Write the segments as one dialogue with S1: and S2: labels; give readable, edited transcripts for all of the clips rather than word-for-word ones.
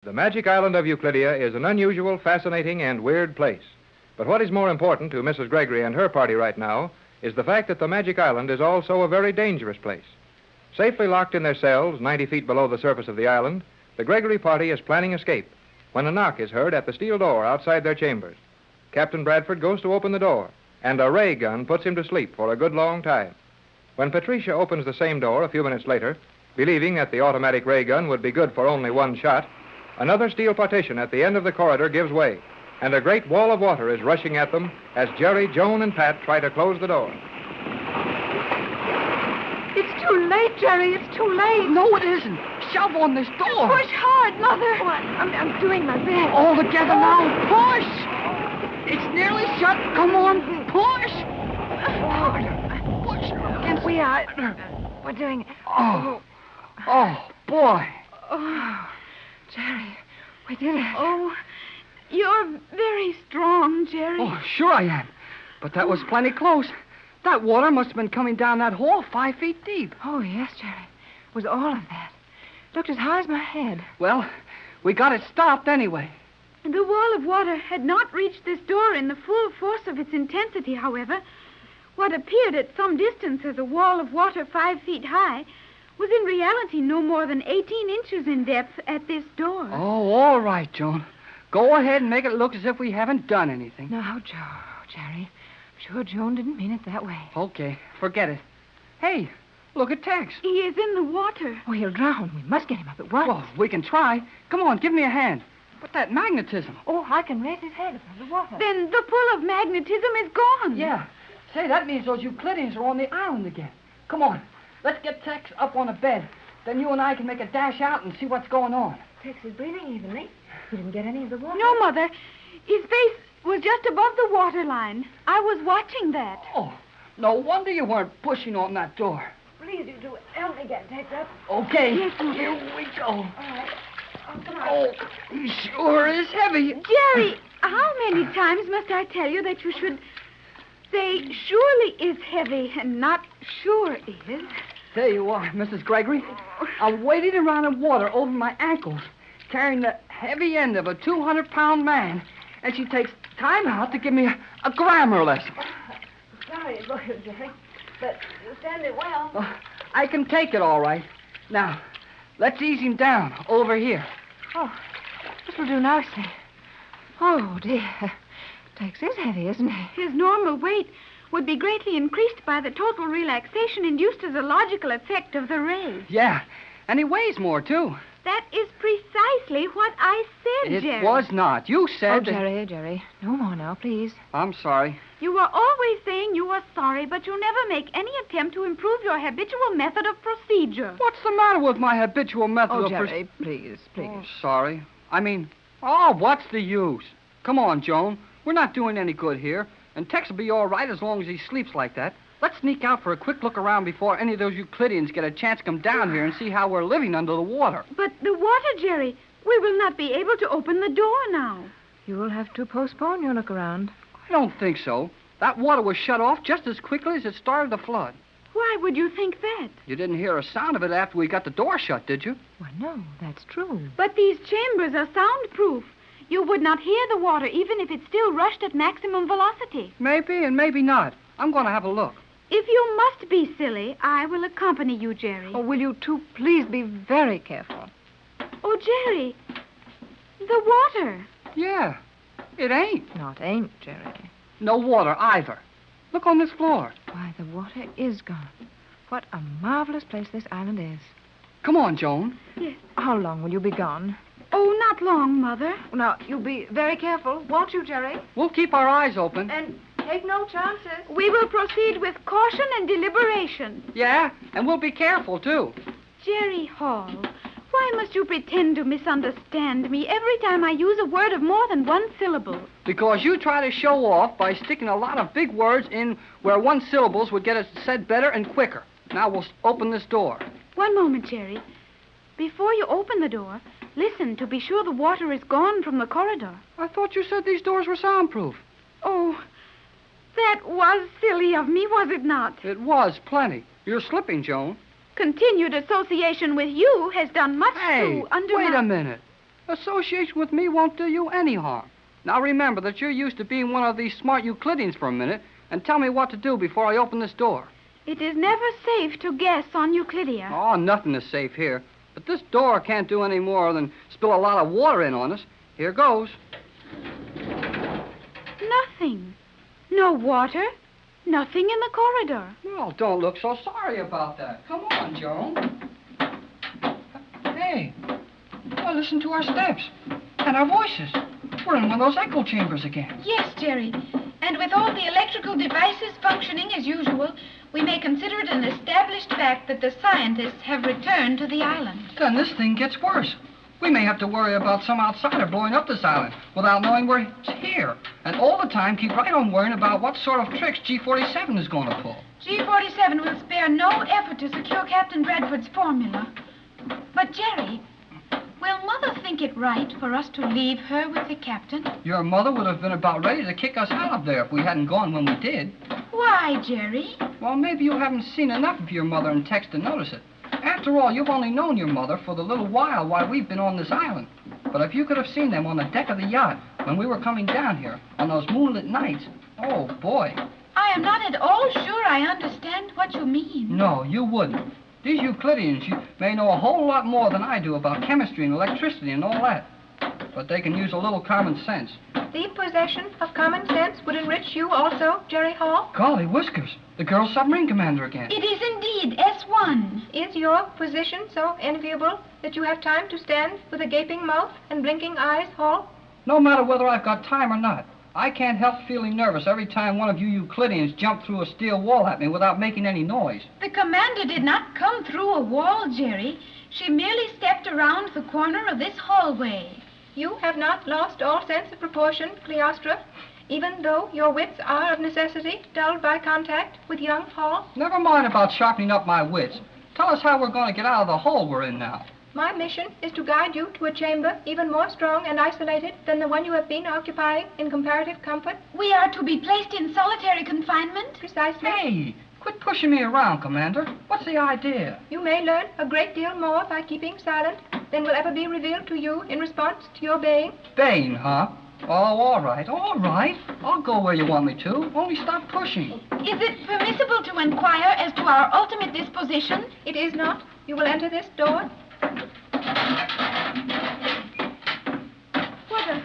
S1: The magic island of Euclidia is an unusual, fascinating, and weird place. But what is more important to Mrs. Gregory and her party right now is the fact that the magic island is also a very dangerous place. Safely locked in their cells 90 feet below the surface of the island, the Gregory party is planning escape when a knock is heard at the steel door outside their chambers. Captain Bradford goes to open the door, and a ray gun puts him to sleep for a good long time. When Patricia opens the same door a few minutes later, believing that the automatic ray gun would be good for only one shot, another steel partition at the end of the corridor gives way, and a great wall of water is rushing at them as Jerry, Joan, and Pat try to close the door.
S2: It's too late, Jerry. It's too late.
S3: No, it isn't. Shove on this door.
S2: Push hard, Mother. Oh, I'm doing my best.
S3: All together now. Push. It's nearly shut. Come on. Push. Push.
S2: And we are. We're doing it.
S3: Oh, boy.
S2: Oh, Jerry, we did it. Oh, you're very strong, Jerry.
S3: Oh, sure I am. But that was plenty close. That water must have been coming down that hole 5 feet deep.
S2: Oh, yes, Jerry. It was all of that. Looked as high as my head.
S3: Well, we got it stopped anyway.
S4: The wall of water had not reached this door in the full force of its intensity, however. What appeared at some distance as a wall of water 5 feet high was in reality no more than 18 inches in depth at this door.
S3: Oh, all right, Joan. Go ahead and make it look as if we haven't done anything.
S2: No, Jerry. I'm sure Joan didn't mean it that way.
S3: Okay, forget it. Hey, look at Tex.
S4: He is in the water.
S2: Oh, he'll drown. We must get him up at once.
S3: Well, we can try. Come on, give me a hand. But that magnetism.
S2: Oh, I can raise his head above the water.
S4: Then the pull of magnetism is gone.
S3: Yeah. Say, that means those Euclideans are on the island again. Come on, let's get Tex up on a bed. Then you and I can make a dash out and see what's going on.
S2: Tex is breathing evenly. He didn't get any of the water.
S4: No, Mother. His face was just above the water line. I was watching that.
S3: Oh, no wonder you weren't pushing on that door.
S2: Please, you do it. Help me get Tex up.
S3: Okay,
S4: Yes, Mother.
S3: here we go.
S2: All right. Oh, come on.
S3: Oh, he sure is heavy.
S4: Jerry, how many times must I tell you that you should say surely is heavy and not sure is?
S3: There you are, Mrs. Gregory. I'm wading around in water over my ankles, carrying the heavy end of a 200-pound man, and she takes time out to give me a grammar lesson.
S2: Sorry, Jerry, but you stand it well.
S3: Oh, I can take it all right. Now, let's ease him down over here.
S2: Oh, this will do nicely. Oh, dear. Tex is heavy, isn't he?
S4: His normal weight would be greatly increased by the total relaxation induced as a logical effect of the rays.
S3: Yeah, and he weighs more, too.
S4: That is precisely what I said,
S3: It
S4: Jerry.
S3: was not. You said
S2: Oh, Jerry. No more now, please.
S3: I'm sorry.
S4: You were always saying you were sorry, but you never make any attempt to improve your habitual method of procedure.
S3: What's the matter with my habitual method
S2: Oh,
S3: of...
S2: Jerry, please.
S3: Oh, sorry. What's the use? Come on, Joan. We're not doing any good here. And Tex will be all right as long as he sleeps like that. Let's sneak out for a quick look around before any of those Euclideans get a chance to come down here and see how we're living under the water.
S4: But the water, Jerry, we will not be able to open the door now.
S2: You will have to postpone your look around.
S3: I don't think so. That water was shut off just as quickly as it started to flood.
S4: Why would you think that?
S3: You didn't hear a sound of it after we got the door shut, did you?
S2: Why, no, that's true.
S4: But these chambers are soundproof. You would not hear the water even if it still rushed at maximum velocity.
S3: Maybe and maybe not. I'm going to have a look.
S4: If you must be silly, I will accompany you, Jerry.
S2: Oh, will you two please be very careful?
S4: Oh, Jerry, the water.
S3: Yeah, it ain't.
S2: Not ain't, Jerry.
S3: No water either. Look on this floor.
S2: Why, the water is gone. What a marvelous place this island is.
S3: Come on, Joan.
S4: Yes.
S2: How long will you be gone?
S4: Oh, not long, Mother.
S2: Now, you'll be very careful, won't you, Jerry?
S3: We'll keep our eyes open.
S2: And take no chances.
S4: We will proceed with caution and deliberation.
S3: Yeah, and we'll be careful, too.
S4: Jerry Hall, why must you pretend to misunderstand me every time I use a word of more than one syllable?
S3: Because you try to show off by sticking a lot of big words in where one syllables would get us said better and quicker. Now we'll open this door.
S4: One moment, Jerry. Before you open the door, listen to be sure the water is gone from the corridor.
S3: I thought you said these doors were soundproof.
S4: Oh, that was silly of me, was it not?
S3: It was plenty. You're slipping, Joan.
S4: Continued association with you has done much
S3: Hey,
S4: to undermine...
S3: wait a minute. Association with me won't do you any harm. Now remember that you're used to being one of these smart Euclideans for a minute, and tell me what to do before I open this door.
S4: It is never safe to guess on Euclidia.
S3: Oh, nothing is safe here. But this door can't do any more than spill a lot of water in on us. Here goes.
S4: Nothing. No water. Nothing in the corridor.
S3: Well, don't look so sorry about that. Come on, Joan. Hey, well, listen to our steps and our voices. We're in one of those echo chambers again.
S2: Yes, Jerry. And with all the electrical devices functioning as usual, we may consider it an established fact that the scientists have returned to the island.
S3: Then this thing gets worse. We may have to worry about some outsider blowing up this island without knowing we're here. And all the time keep right on worrying about what sort of tricks G47 is going to pull.
S2: G47 will spare no effort to secure Captain Bradford's formula. But, Jerry, will Mother think it right for us to leave her with the captain?
S3: Your mother would have been about ready to kick us out of there if we hadn't gone when we did.
S2: Why, Jerry?
S3: Well, maybe you haven't seen enough of your mother in text to notice it. After all, you've only known your mother for the little while we've been on this island. But if you could have seen them on the deck of the yacht when we were coming down here on those moonlit nights, oh, boy.
S2: I am not at all sure I understand what you mean.
S3: No, you wouldn't. These Euclideans may know a whole lot more than I do about chemistry and electricity and all that. But they can use a little common sense.
S5: The possession of common sense would enrich you also, Jerry Hall.
S3: Golly whiskers, the girl submarine commander again.
S2: It is indeed S1.
S5: Is your position so enviable that you have time to stand with a gaping mouth and blinking eyes, Hall?
S3: No matter whether I've got time or not, I can't help feeling nervous every time one of you Euclideans jump through a steel wall at me without making any noise.
S2: The commander did not come through a wall, Jerry. She merely stepped around the corner of this hallway.
S5: You have not lost all sense of proportion, Cleostra, even though your wits are of necessity dulled by contact with young Hall.
S3: Never mind about sharpening up my wits. Tell us how we're going to get out of the hole we're in now.
S5: My mission is to guide you to a chamber even more strong and isolated than the one you have been occupying in comparative comfort.
S2: We are to be placed in solitary confinement?
S5: Precisely.
S3: Hey, quit pushing me around, Commander. What's the idea?
S5: You may learn a great deal more by keeping silent than will ever be revealed to you in response to your baying.
S3: Baying, huh? Oh, all right. I'll go where you want me to. Only stop pushing.
S2: Is it permissible to inquire as to our ultimate disposition?
S5: It is not. You will enter this door.
S4: What a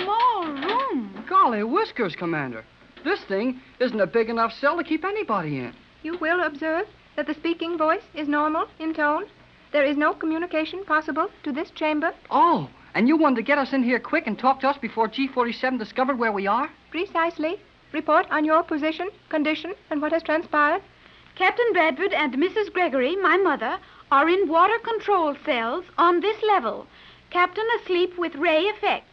S4: small room.
S3: Golly whiskers, Commander. This thing isn't a big enough cell to keep anybody in.
S5: You will observe that the speaking voice is normal in tone. There is no communication possible to this chamber.
S3: Oh, and you wanted to get us in here quick and talk to us before G47 discovered where we are?
S5: Precisely. Report on your position, condition, and what has transpired.
S4: Captain Bradford and Mrs. Gregory, my mother, are in water control cells on this level. Captain asleep with ray effects.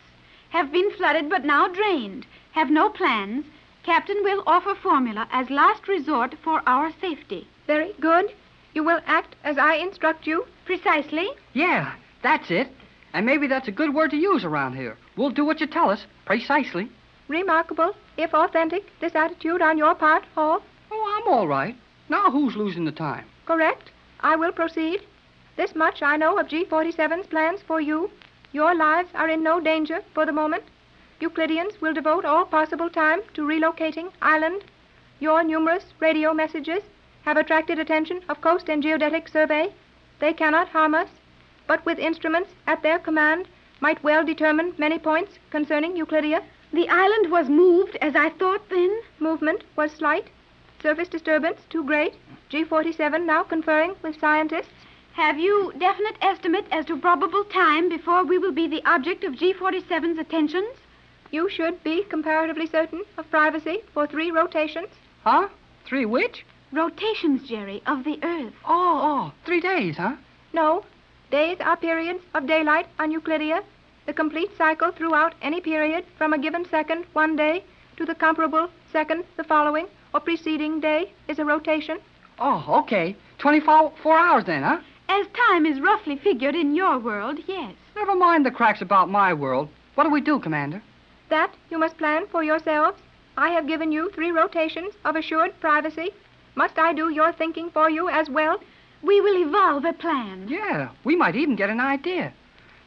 S4: Have been flooded but now drained. Have no plans. Captain will offer formula as last resort for our safety.
S5: Very good. You will act as I instruct you.
S4: Precisely.
S3: Yeah, that's it. And maybe that's a good word to use around here. We'll do what you tell us, precisely.
S5: Remarkable, if authentic, this attitude on your part, Hall.
S3: Oh, I'm all right. Now who's losing the time?
S5: Correct. I will proceed. This much I know of G47's plans for you. Your lives are in no danger for the moment. Euclideans will devote all possible time to relocating island. Your numerous radio messages have attracted attention of Coast and Geodetic Survey. They cannot harm us, but with instruments at their command might well determine many points concerning Euclidia.
S4: The island was moved as I thought then.
S5: Movement was slight. Surface disturbance too great. G47 now conferring with scientists.
S4: Have you definite estimate as to probable time before we will be the object of G47's attentions?
S5: You should be comparatively certain of privacy for 3 rotations.
S3: Huh? 3 which?
S4: Rotations, Jerry, of the Earth.
S3: Oh, 3 days, huh?
S5: No. Days are periods of daylight on Euclidia. The complete cycle throughout any period from a given second one day to the comparable second the following or preceding day is a rotation.
S3: Oh, okay. 24 hours then, huh?
S4: As time is roughly figured in your world, yes.
S3: Never mind the cracks about my world. What do we do, Commander?
S5: That you must plan for yourselves. I have given you 3 rotations of assured privacy. Must I do your thinking for you as well?
S4: We will evolve a plan.
S3: Yeah, we might even get an idea.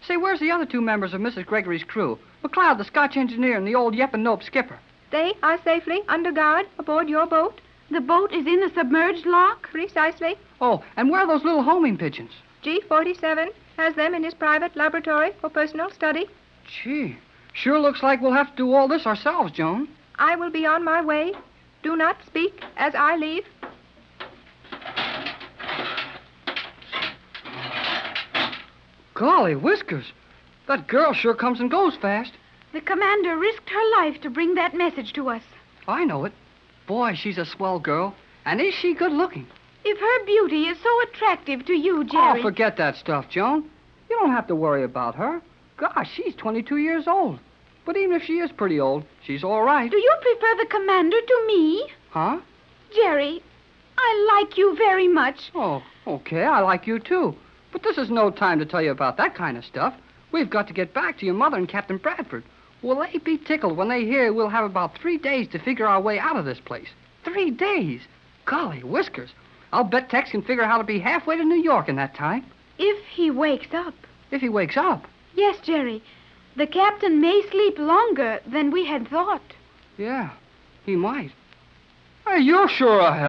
S3: Say, where's the other two members of Mrs. Gregory's crew? McLeod, the Scotch engineer, and the old Yep and Nope skipper.
S5: They are safely under guard aboard your boat.
S4: The boat is in the submerged lock?
S5: Precisely.
S3: Oh, and where are those little homing pigeons?
S5: G47 has them in his private laboratory for personal study.
S3: Gee, sure looks like we'll have to do all this ourselves, Joan.
S5: I will be on my way. Do not speak as I leave.
S3: Golly whiskers. That girl sure comes and goes fast.
S4: The commander risked her life to bring that message to us.
S3: I know it. Boy, she's a swell girl. And is she good looking?
S4: If her beauty is so attractive to you,
S3: Oh,
S4: Jerry...
S3: forget that stuff, Joan. You don't have to worry about her. Gosh, she's 22 years old. But even if she is pretty old, she's all right.
S4: Do you prefer the commander to me?
S3: Huh?
S4: Jerry, I like you very much.
S3: Oh, okay, I like you too. But this is no time to tell you about that kind of stuff. We've got to get back to your mother and Captain Bradford. Will they be tickled when they hear we'll have about 3 days to figure our way out of this place? 3 days? Golly whiskers. I'll bet Tex can figure how to be halfway to New York in that time.
S4: If he wakes up.
S3: If he wakes up.
S4: Yes, Jerry. The captain may sleep longer than we had thought.
S3: Yeah, he might. Hey, you're sure a hell.